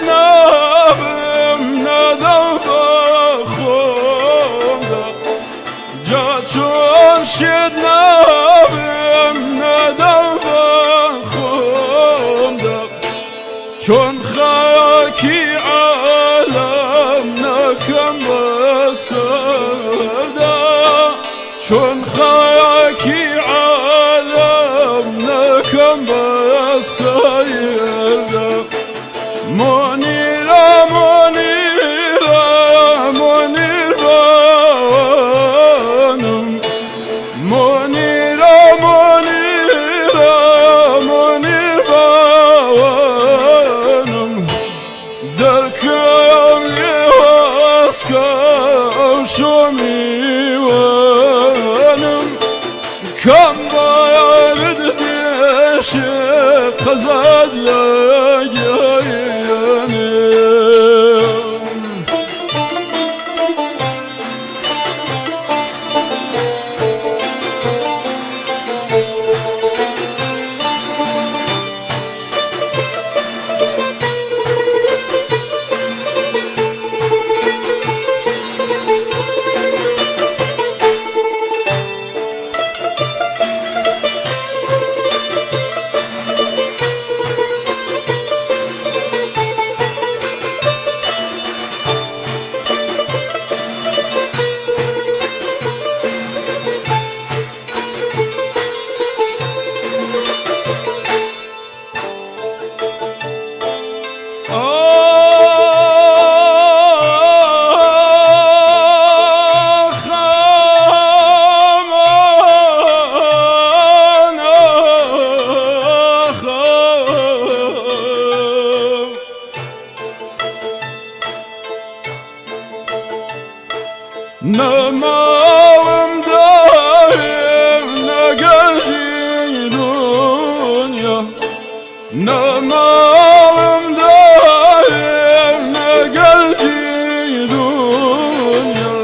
نابم ندم بخونده جا چون شد نابم ندم بخونده چون خاکی عالم نکم بسرده چون خاکی عالم نکم بسرده منیرا منیرا منیر بانم منیرا منیرا منیر بانم در کم یواز کم شمیوانم کم باید دیشه قزد Namavım daim ne gelci dünya Namavım daim ne gelci dünya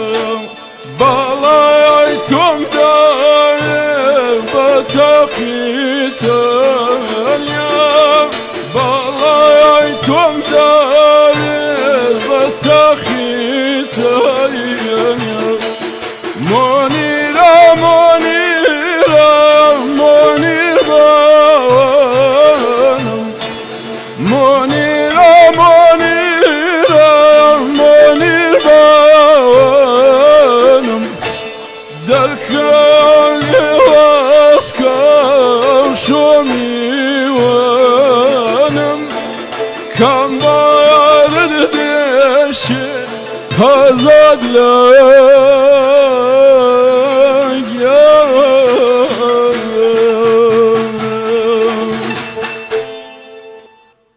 Balaytum daim batak İtalya Balaytum daim batak İtalya Monira, monira, monir banım Monira, monira, monir banım Derken yavaş kavşum ivanım Kan bağırdı deşi kazadlar